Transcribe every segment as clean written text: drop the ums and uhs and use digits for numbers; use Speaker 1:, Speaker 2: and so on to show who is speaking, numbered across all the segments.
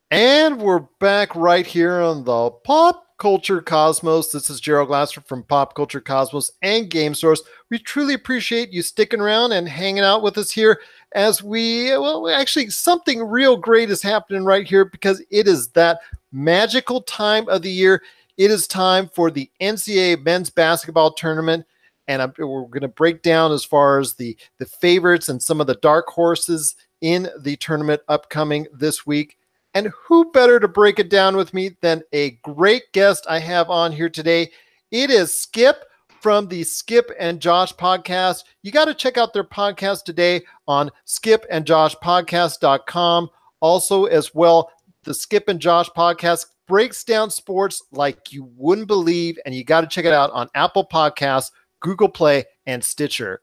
Speaker 1: And we're back right here on the Pop Culture Cosmos. This is Gerald Glasser from Pop Culture Cosmos and Game Source. We truly appreciate you sticking around and hanging out with us here as actually, something real great is happening right here because it is that magical time of the year. It is time for the NCAA men's basketball tournament. And we're going to break down as far as the favorites and some of the dark horses in the tournament upcoming this week. And who better to break it down with me than a great guest I have on here today? It is Skip from the Skip and Josh podcast. You got to check out their podcast today on skipandjoshpodcast.com. Also, as well, the Skip and Josh podcast breaks down sports like you wouldn't believe, and you got to check it out on Apple Podcasts, Google Play, and Stitcher.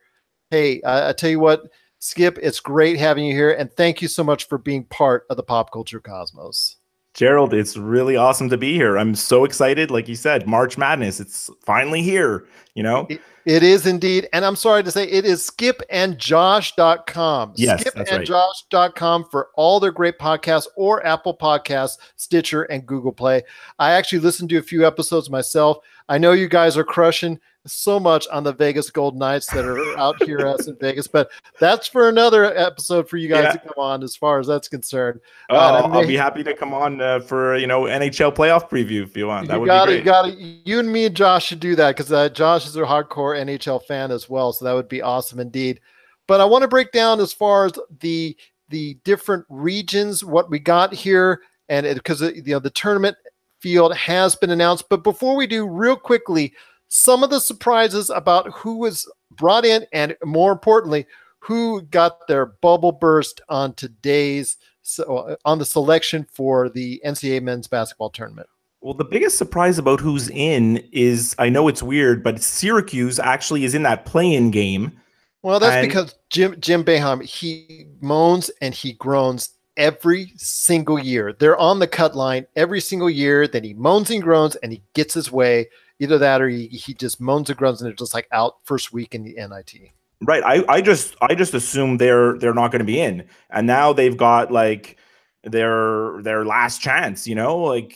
Speaker 1: Hey, I tell you what, Skip, it's great having you here, and thank you so much for being part of the Pop Culture Cosmos.
Speaker 2: Gerald, it's really awesome to be here. I'm so excited. Like you said, March Madness, it's finally here, you know?
Speaker 1: It is indeed. And I'm sorry to say, it is skipandjosh.com.
Speaker 2: Yes,
Speaker 1: skipandjosh.com for all their great podcasts, or Apple Podcasts, Stitcher, and Google Play. I actually listened to a few episodes myself. I know you guys are crushing so much on the Vegas Golden Knights that are out here us in Vegas, but that's for another episode for you guys to come on as far as that's concerned.
Speaker 2: I'll be happy to come on for NHL playoff preview if you want. That would be great.
Speaker 1: You and me and Josh should do that because Josh is a hardcore NHL fan as well, so that would be awesome indeed. But I want to break down as far as the different regions, what we got here, and because the tournament field has been announced. But before we do, real quickly, some of the surprises about who was brought in, and more importantly, who got their bubble burst on the selection for the NCAA men's basketball tournament.
Speaker 2: Well, the biggest surprise about who's in is, I know it's weird, but Syracuse actually is in that play-in game.
Speaker 1: Well, that's because Jim Boeheim, he moans and he groans every single year. They're on the cut line every single year. Then he moans and groans and he gets his way. Either that or he just moans and groans and they're just like out first week in the NIT.
Speaker 2: Right. I just assume they're not going to be in, and now they've got like their last chance. Look,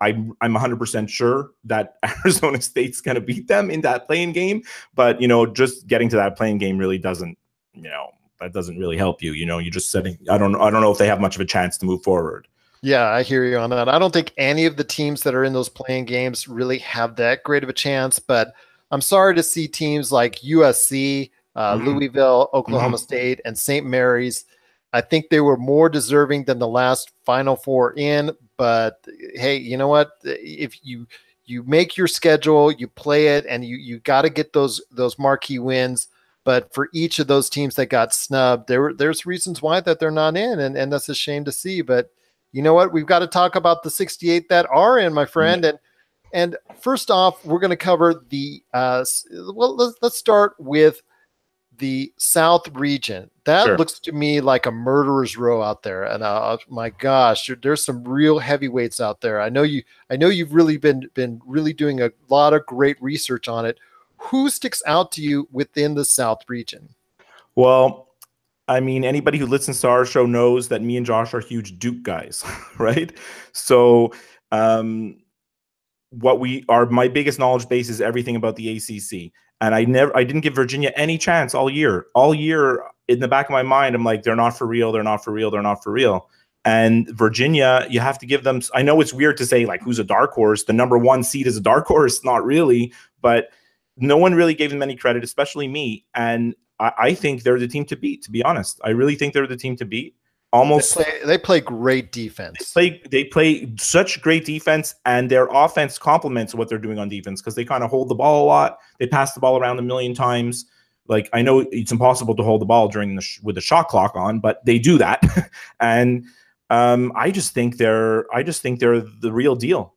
Speaker 2: I'm 100% sure that Arizona State's going to beat them in that playing game, but just getting to that playing game really doesn't that doesn't really help you. You're just setting. I don't know if they have much of a chance to move forward.
Speaker 1: Yeah, I hear you on that. I don't think any of the teams that are in those playing games really have that great of a chance, but I'm sorry to see teams like USC, Louisville, Oklahoma State, and St. Mary's. I think they were more deserving than the last Final Four in, but hey, you know what? If you make your schedule, you play it, and you got to get those marquee wins. But for each of those teams that got snubbed, there's reasons why that they're not in, and that's a shame to see. But you know what? We've got to talk about the 68 that are in, my friend. And first off, we're going to cover the let's start with the South region. That looks to me like a murderer's row out there. And my gosh, there's some real heavyweights out there. I know you've really been really doing a lot of great research on it. Who sticks out to you within the South region?
Speaker 2: Well, I mean, anybody who listens to our show knows that me and Josh are huge Duke guys, right? So my biggest knowledge base is everything about the ACC. And I didn't give Virginia any chance all year. All year in the back of my mind, I'm like, they're not for real. They're not for real. They're not for real. And Virginia, you have to give them, I know it's weird to say like, who's a dark horse? The number one seed is a dark horse. Not really, but no one really gave them any credit, especially me. And I think they're the team to beat, to be honest. I really think they're the team to beat. Almost
Speaker 1: they play great defense.
Speaker 2: They play such great defense, and their offense complements what they're doing on defense because they kind of hold the ball a lot. They pass the ball around a million times. Like, I know it's impossible to hold the ball with the shot clock on, but they do that. And I just think they're the real deal.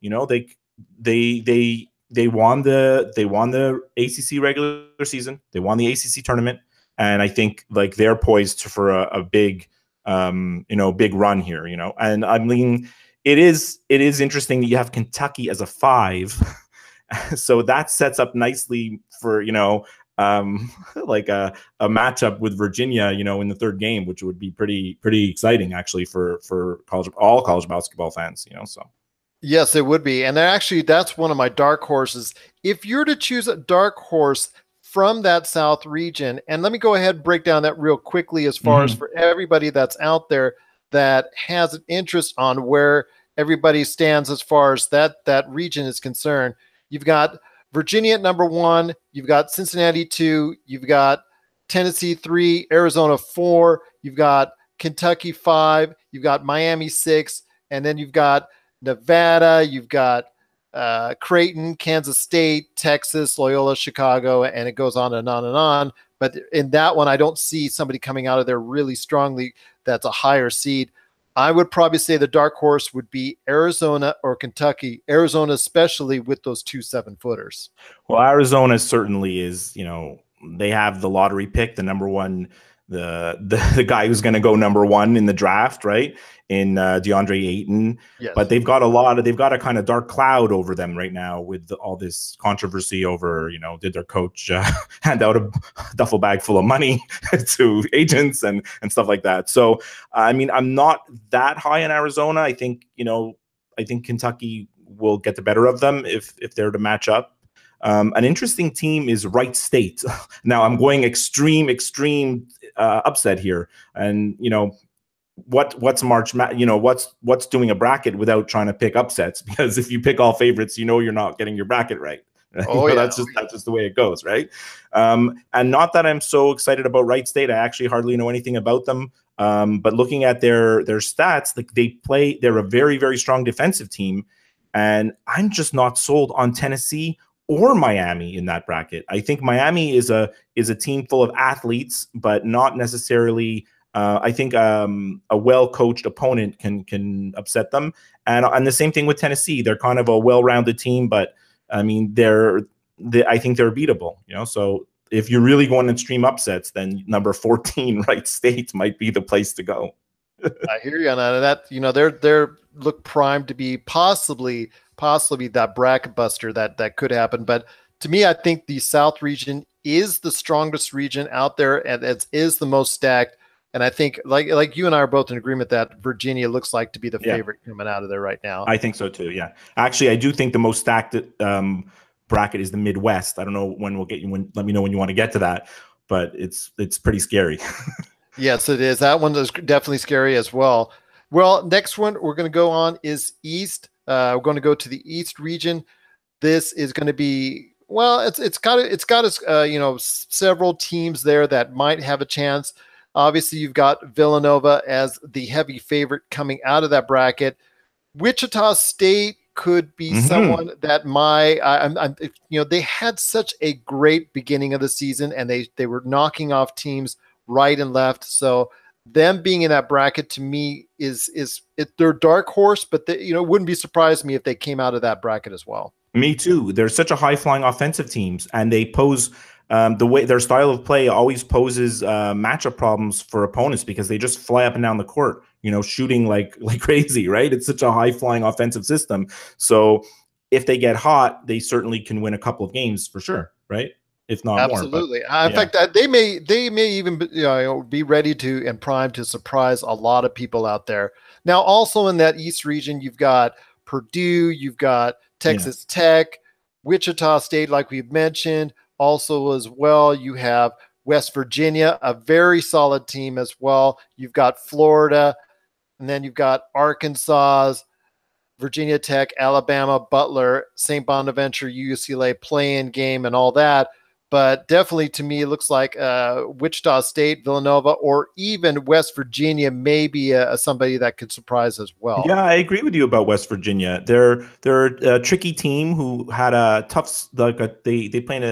Speaker 2: They won the ACC regular season. They won the ACC tournament, and I think like they're poised for a big big run here. And I mean, it is interesting that you have Kentucky as a 5, so that sets up nicely for like a matchup with Virginia, you know, in the third game, which would be pretty exciting actually for all college basketball fans, you know. So
Speaker 1: Yes, it would be. And actually, that's one of my dark horses. If you're to choose a dark horse from that South region, and let me go ahead and break down that real quickly as far as for everybody that's out there that has an interest on where everybody stands as far as that region is concerned. You've got Virginia at number 1, you've got Cincinnati 2, you've got Tennessee 3, Arizona 4, you've got Kentucky 5, you've got Miami 6, and then you've got Nevada, you've got Creighton, Kansas State, Texas, Loyola, Chicago, and it goes on and on and on. But in that one, I don't see somebody coming out of there really strongly that's a higher seed. I would probably say the dark horse would be Arizona or Kentucky, Arizona especially with those 2 7-footers.
Speaker 2: Well, Arizona certainly is, you know, they have the lottery pick, the number 1, the guy who's going to go number 1 in the draft, right? In DeAndre Ayton.
Speaker 1: Yes.
Speaker 2: But they've got a kind of dark cloud over them right now with all this controversy over, you know, did their coach hand out a duffel bag full of money to agents and stuff like that. So, I mean, I'm not that high in Arizona. I think Kentucky will get the better of them if they're to match up. An interesting team is Wright State. Now I'm going extreme upset here, and you know what's what's doing a bracket without trying to pick upsets, because if you pick all favorites, you know you're not getting your bracket right.
Speaker 1: Oh, yeah.
Speaker 2: That's just the way it goes, right? And not that I'm so excited about Wright State. I actually hardly know anything about them. But looking at their stats, like they're a very, very strong defensive team, and I'm just not sold on Tennessee or Miami in that bracket. I think Miami is a team full of athletes, but not necessarily. I think a well-coached opponent can upset them, and the same thing with Tennessee. They're kind of a well-rounded team, but I mean I think they're beatable. You know, so if you're really going to extreme upsets, then number 14 Wright State might be the place to go.
Speaker 1: I hear you on that. And that, you know, they're look primed to be possibly that bracket buster that could happen. But to me, I think the South region is the strongest region out there, and it is the most stacked. And I think, like you and I are both in agreement that Virginia looks like to be the favorite coming out of there right now.
Speaker 2: I think so too. Yeah, actually, I do think the most stacked bracket is the Midwest. I don't know when we'll get you. Let me know when you want to get to that. But it's pretty scary.
Speaker 1: Yes, it is. That one is definitely scary as well. Well, next one we're going to go on is East. We're going to go to the East region. This is going to be, well, it's got several teams there that might have a chance. Obviously, you've got Villanova as the heavy favorite coming out of that bracket. Wichita State could be someone that they had such a great beginning of the season, and they were knocking off teams right and left. So them being in that bracket to me is they're dark horse, but it wouldn't be surprised me if they came out of that bracket as well.
Speaker 2: Me too. They're such a high flying offensive teams, and they pose the way their style of play always poses matchup problems for opponents because they just fly up and down the court, shooting like crazy, right? It's such a high flying offensive system. So if they get hot, they certainly can win a couple of games for sure, right? If not
Speaker 1: absolutely.
Speaker 2: more.
Speaker 1: In fact, they may even be ready to and primed to surprise a lot of people out there. Now, also in that East region, you've got Purdue, you've got Texas Tech, Wichita State, like we've mentioned. Also, as well, you have West Virginia, a very solid team as well. You've got Florida, and then you've got Arkansas, Virginia Tech, Alabama, Butler, St. Bonaventure, UCLA play-in game, and all that. But definitely, to me, it looks like Wichita State, Villanova, or even West Virginia may be somebody that could surprise as well.
Speaker 2: Yeah, I agree with you about West Virginia. They're a tricky team who had a tough they play in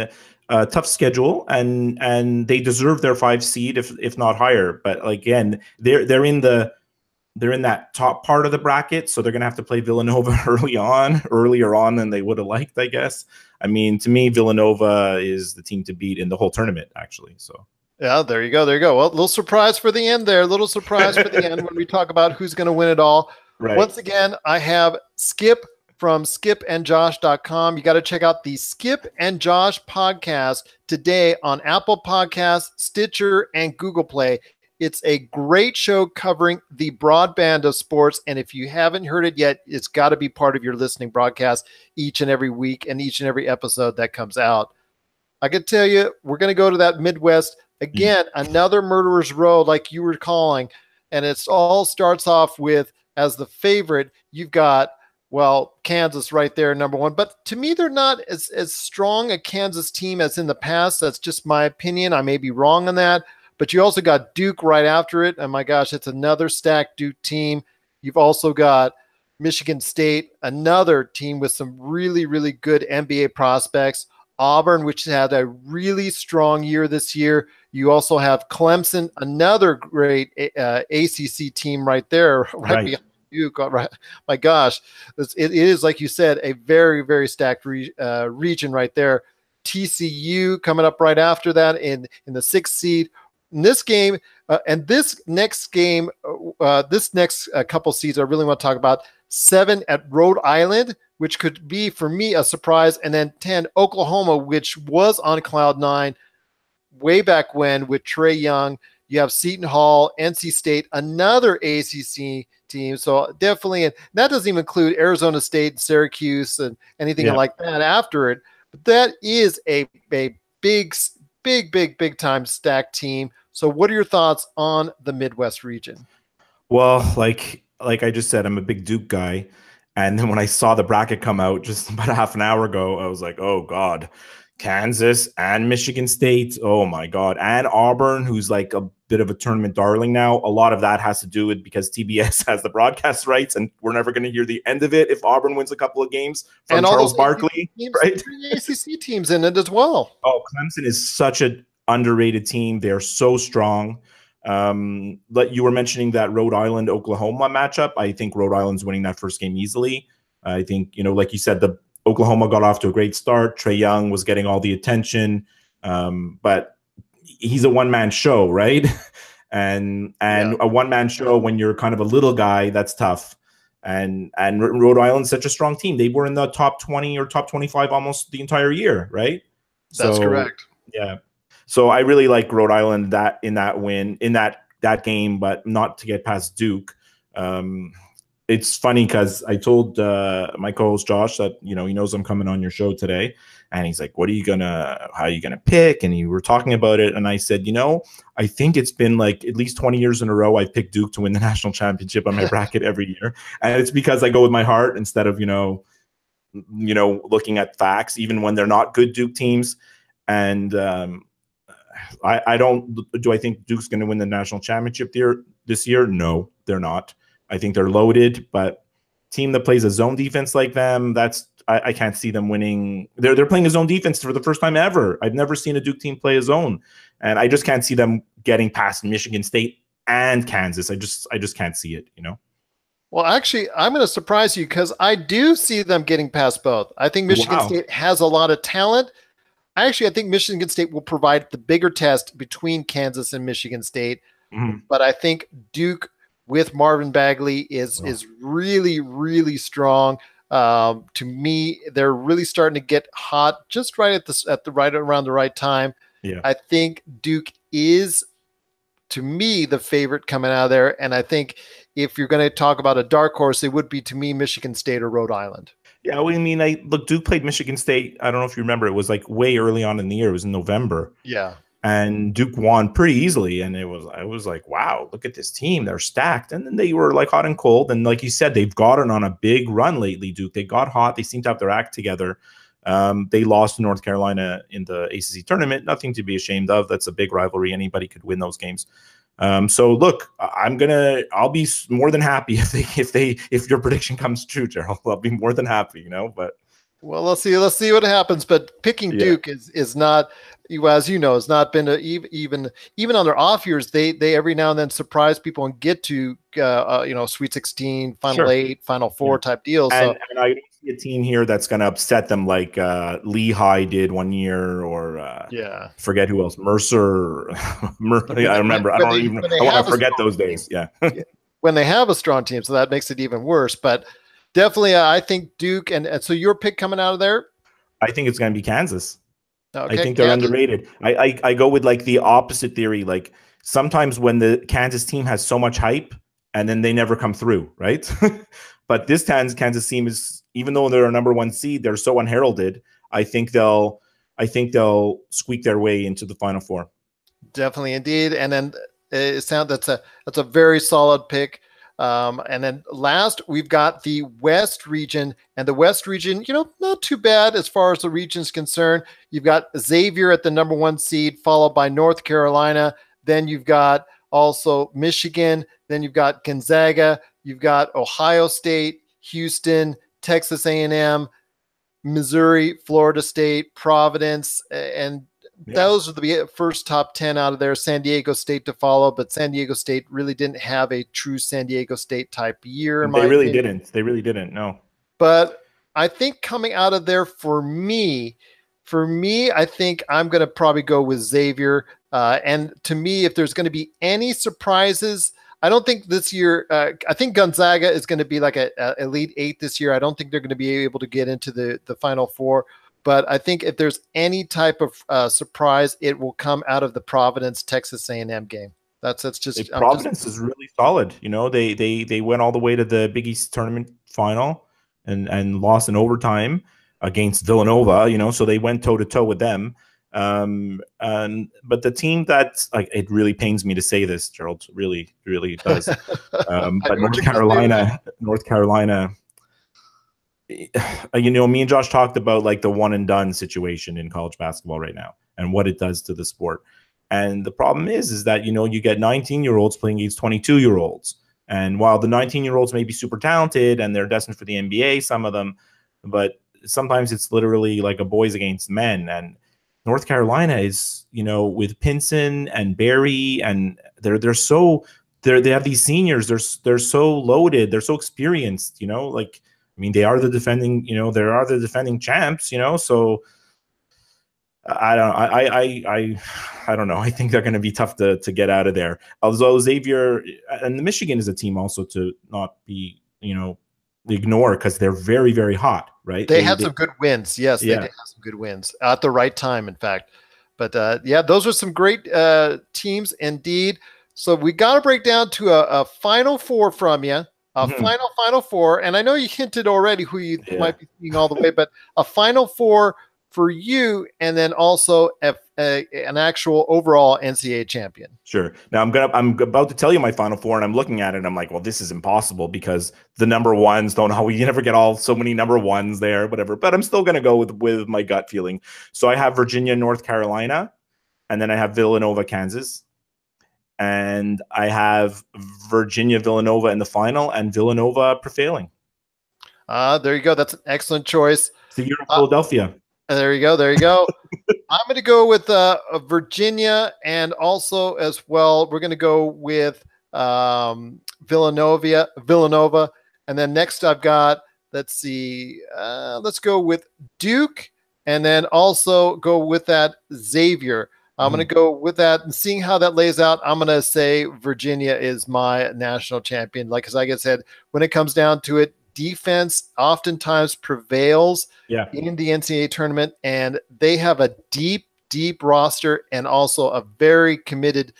Speaker 2: a tough schedule, and they deserve their 5 seed if not higher. But again, they're in that top part of the bracket, so they're going to have to play Villanova earlier on than they would have liked, I guess. I mean, to me, Villanova is the team to beat in the whole tournament, actually. So
Speaker 1: yeah, there you go. Well, a little surprise for the end there. A little surprise for the end when we talk about who's going to win it all. Right. Once again, I have Skip from skipandjosh.com. You got to check out the Skip and Josh podcast today on Apple Podcasts, Stitcher, and Google Play. It's a great show covering the broadband of sports. And if you haven't heard it yet, it's got to be part of your listening broadcast each and every week and each and every episode that comes out. I can tell you, we're going to go to that Midwest again, another murderer's row like you were calling. And it all starts off with, as the favorite, you've got, well, Kansas right there, number one. But to me, they're not as strong a Kansas team as in the past. That's just my opinion. I may be wrong on that. But you also got Duke right after it. And my gosh, it's another stacked Duke team. You've also got Michigan State, another team with some really, really good NBA prospects. Auburn, which had a really strong year this year. You also have Clemson, another great ACC team right there, right behind Duke. Right. My gosh, it is, like you said, a very, very stacked region right there. TCU coming up right after that in the 6th seed. In this game, and this next game, this next couple seeds I really want to talk about. 7 at Rhode Island, which could be, for me, a surprise. And then 10, Oklahoma, which was on cloud 9 way back when with Trae Young. You have Seton Hall, NC State, another ACC team. So definitely, and that doesn't even include Arizona State, Syracuse, and anything like that after it. But that is a big time stacked team. So what are your thoughts on the Midwest region?
Speaker 2: Well, like I just said, I'm a big Duke guy. And then when I saw the bracket come out just about a half an hour ago, I was like, oh God, Kansas and Michigan State. Oh my God. And Auburn, who's like a bit of a tournament darling now. A lot of that has to do with because TBS has the broadcast rights, and we're never going to hear the end of it if Auburn wins a couple of games from Charles Barkley.
Speaker 1: Right? ACC teams in it as well.
Speaker 2: Oh, Clemson is such an underrated team. They're so strong. But you were mentioning that Rhode Island Oklahoma matchup. I think Rhode Island's winning that first game easily. I think, like you said, the Oklahoma got off to a great start. Trae Young was getting all the attention, but he's a one-man show, right? and a one-man show when you're kind of a little guy, that's tough. And Rhode Island's such a strong team. They were in the top 20 or top 25 almost the entire year, right?
Speaker 1: That's correct.
Speaker 2: Yeah. So I really like Rhode Island in that game, but not to get past Duke. It's funny because I told my co-host Josh that he knows I'm coming on your show today, and he's like, how are you gonna pick? And you were talking about it, and I said, I think it's been like at least 20 years in a row I've picked Duke to win the national championship on my bracket every year, and it's because I go with my heart instead of looking at facts, even when they're not good Duke teams. And do I think Duke's going to win the national championship this year? No, they're not. I think they're loaded, but team that plays a zone defense like them, I can't see them winning. They're playing a zone defense for the first time ever. I've never seen a Duke team play a zone, and I just can't see them getting past Michigan State and Kansas. I just can't see it,
Speaker 1: Well, actually, I'm going to surprise you because I do see them getting past both. I think Michigan State has a lot of talent. I think Michigan State will provide the bigger test between Kansas and Michigan State. Mm-hmm. But I think Duke with Marvin Bagley is really, really strong. To me, they're really starting to get hot just right around the right time. Yeah. I think Duke is, to me, the favorite coming out of there. And I think if you're going to talk about a dark horse, it would be, to me, Michigan State or Rhode Island.
Speaker 2: Yeah, I mean, Duke played Michigan State. I don't know if you remember. It was like way early on in the year. It was in November.
Speaker 1: Yeah.
Speaker 2: And Duke won pretty easily. And I was like, wow, look at this team. They're stacked. And then they were like hot and cold. And like you said, they've gotten on a big run lately, Duke. They got hot. They seem to have their act together. They lost to North Carolina in the ACC tournament. Nothing to be ashamed of. That's a big rivalry. Anybody could win those games. So look, I'll be more than happy if your prediction comes true, Gerald. I'll be more than happy, but
Speaker 1: well, let's see what happens. But picking Duke is not, as you know, has not been even on their off years. They every now and then surprise people and get to Sweet 16, Final 8, Final 4 type deals.
Speaker 2: And I don't see a team here that's going to upset them like Lehigh did one year, or forget who else, Mercer. I remember. I want to forget those days. Yeah.
Speaker 1: When they have a strong team, so that makes it even worse. But definitely. I think Duke, and so your pick coming out of there.
Speaker 2: I think it's going to be Kansas.
Speaker 1: Okay,
Speaker 2: I think they're underrated. I go with like the opposite theory. Like sometimes when the Kansas team has so much hype and then they never come through, right? But this Kansas team is, even though they're a number one seed, they're so unheralded. I think they'll squeak their way into the Final Four.
Speaker 1: Definitely, indeed. And then that's a very solid pick. And then last, we've got the West region, and the West region, not too bad as far as the region's concerned. You've got Xavier at the number one seed, followed by North Carolina. Then you've got also Michigan. Then you've got Gonzaga. You've got Ohio State, Houston, Texas A&M, Missouri, Florida State, Providence, and those are the first top 10 out of there. San Diego State to follow, but San Diego State really didn't have a true San Diego State type year.
Speaker 2: They really didn't. No.
Speaker 1: But I think coming out of there for me, I think I'm going to probably go with Xavier. And to me, if there's going to be any surprises, I don't think this year. I think Gonzaga is going to be like a Elite Eight this year. I don't think they're going to be able to get into the Final Four. But I think if there's any type of surprise, it will come out of the Providence Texas A&M game. That's just
Speaker 2: Providence is really solid. They went all the way to the Big East tournament final and lost in overtime against Villanova. So they went toe to toe with them. But the team that's like, it really pains me to say this, Gerald, really, really does. But North Carolina. Me and Josh talked about like the one and done situation in college basketball right now and what it does to the sport. And the problem is that, you get 19-year-olds playing against 22-year-olds. And while the 19-year-olds may be super talented and they're destined for the NBA, some of them, but sometimes it's literally like a boys against men. And North Carolina is, with Pinson and Barry, and they have these seniors. They're so loaded. They're so experienced, they are the defending champs, so I don't know. I think they're going to be tough to get out of there. Although Xavier and the Michigan is a team also to not be, ignore, because they're very, very hot, right?
Speaker 1: They had some good wins. Yes, they did have some good wins at the right time, in fact. But those are some great teams indeed. So we got to break down to a Final Four from you. Final Four, and I know you hinted already who you might be seeing all the way, but a Final Four for you, and then also an actual overall NCAA champion.
Speaker 2: Sure. Now I'm about to tell you my Final Four, and I'm looking at it, and I'm like, well, this is impossible because the number ones you never get so many number ones there, whatever. But I'm still gonna go with my gut feeling. So I have Virginia, North Carolina, and then I have Villanova, Kansas. And I have Virginia, Villanova in the final, and Villanova prevailing.
Speaker 1: There you go. That's an excellent choice.
Speaker 2: So you're in Philadelphia.
Speaker 1: There you go. I'm going to go with Virginia, and also as well, we're going to go with Villanova. And then next I've got, let's go with Duke, and then also go with that Xavier. I'm going to go with that, and seeing how that lays out, I'm going to say Virginia is my national champion. Like I said, when it comes down to it, defense oftentimes prevails in the NCAA tournament, and they have a deep roster and also a very committed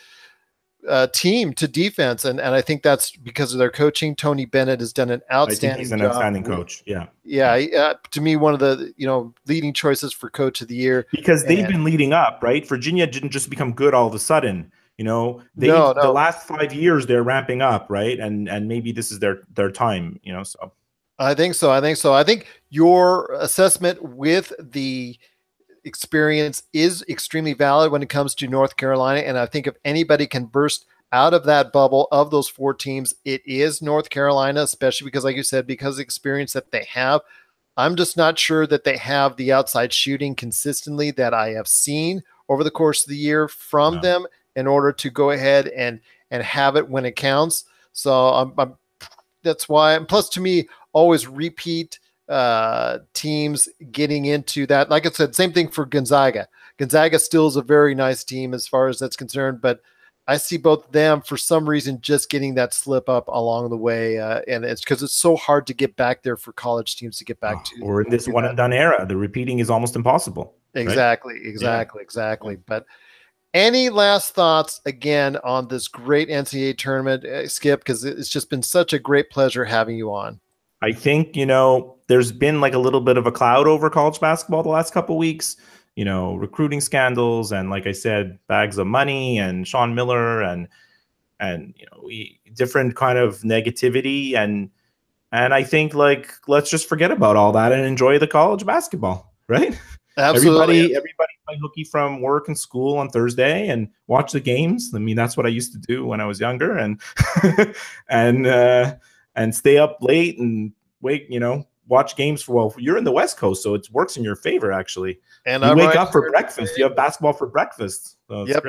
Speaker 1: team to defense. And I think that's because of their coaching. Tony Bennett has done an outstanding job.
Speaker 2: He's an outstanding coach.
Speaker 1: To me, one of the leading choices for coach of the year,
Speaker 2: because they've been leading up, right? Virginia didn't just become good all of a sudden. The last 5 years they're ramping up, right? And maybe this is their time. So
Speaker 1: I think so. I think your assessment with the experience is extremely valid when it comes to North Carolina. And I think if anybody can burst out of that bubble of those four teams, it is North Carolina, especially because, like you said, because of the experience that they have. I'm just not sure that they have the outside shooting consistently that I have seen over the course of the year from them in order to go ahead and have it when it counts. So that's why. And plus, to me, always repeat teams getting into that. Like I said, same thing for Gonzaga. Gonzaga still is a very nice team as far as that's concerned, but I see both of them for some reason just getting that slip up along the way, and it's because it's so hard to get back there for college teams to get back to.
Speaker 2: We're in this one and done era. The repeating is almost impossible.
Speaker 1: Exactly,
Speaker 2: right?
Speaker 1: exactly. But any last thoughts again on this great NCAA tournament, Skip? Because it's just been such a great pleasure having you on.
Speaker 2: I think, there's been like a little bit of a cloud over college basketball the last couple of weeks. Recruiting scandals and, like I said, bags of money and Sean Miller and different kind of negativity and I think let's just forget about all that and enjoy the college basketball, right?
Speaker 1: Absolutely.
Speaker 2: Everybody play hooky from work and school on Thursday and watch the games. I mean, that's what I used to do when I was younger, and and stay up late and wait, watch games you're in the West Coast, so it works in your favor, actually. And you wake up for breakfast. You have basketball for breakfast. So
Speaker 1: yep.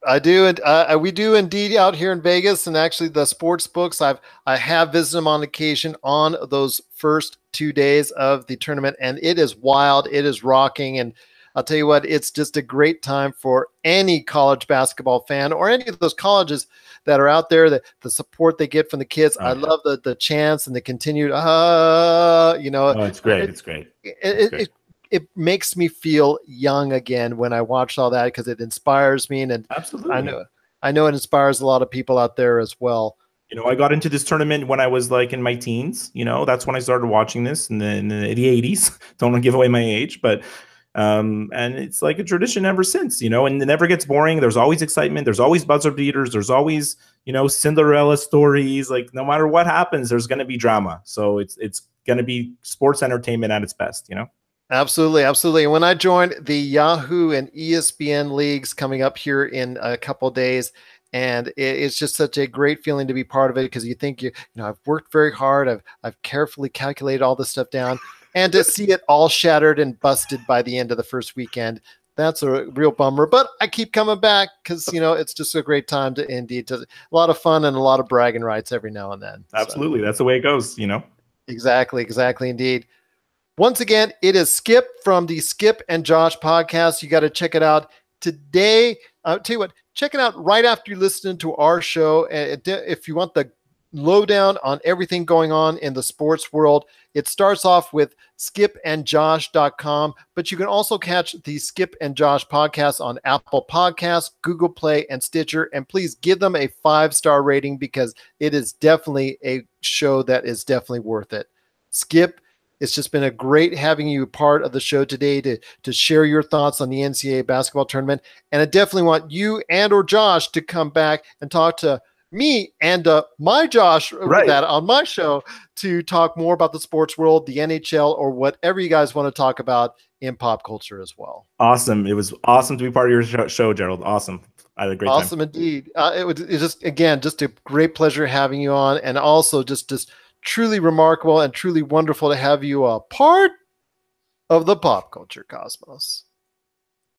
Speaker 1: I do, and we do indeed out here in Vegas, and actually the sports books. I have visited them on occasion on those first 2 days of the tournament, and it is wild. It is rocking, and I'll tell you what, it's just a great time for any college basketball fan or any of those colleges that are out there. The support they get from the kids. I love the chants and the continued.
Speaker 2: It's great. It's great.
Speaker 1: It makes me feel young again when I watch all that, because it inspires me, and
Speaker 2: absolutely,
Speaker 1: I know it inspires a lot of people out there as well.
Speaker 2: I got into this tournament when I was in my teens. That's when I started watching this in the 80s. Don't want to give away my age, but and it's like a tradition ever since. And it never gets boring. There's always excitement. There's always buzzer beaters. There's always Cinderella stories. Like, no matter what happens, there's going to be drama. So it's going to be sports entertainment at its best.
Speaker 1: Absolutely. And when I joined the Yahoo and ESPN leagues coming up here in a couple of days, and it's just such a great feeling to be part of it, because you think I've worked very hard. I've carefully calculated all this stuff down, and to see it all shattered and busted by the end of the first weekend, that's a real bummer. But I keep coming back because it's just a great time to a lot of fun and a lot of bragging rights every now and then.
Speaker 2: Absolutely, that's the way it goes.
Speaker 1: Exactly, indeed. Once again, it is Skip from the Skip and Josh podcast. You got to check it out today. I'll tell you what, check it out right after you listen to our show. If you want the lowdown on everything going on in the sports world, it starts off with skipandjosh.com, but you can also catch the Skip and Josh podcast on Apple Podcasts, Google Play, and Stitcher. And please give them a 5-star rating, because it is definitely a show that is definitely worth it. Skip, it's just been a great having you part of the show today to share your thoughts on the NCAA basketball tournament. And I definitely want you and or Josh to come back and talk to me and my Josh that on my show to talk more about the sports world, the NHL, or whatever you guys want to talk about in pop culture as well.
Speaker 2: Awesome. It was awesome to be part of your show, Gerald. Awesome. I had a great time.
Speaker 1: Awesome indeed. It's just a great pleasure having you on, and also just truly remarkable and truly wonderful to have you a part of the pop culture cosmos.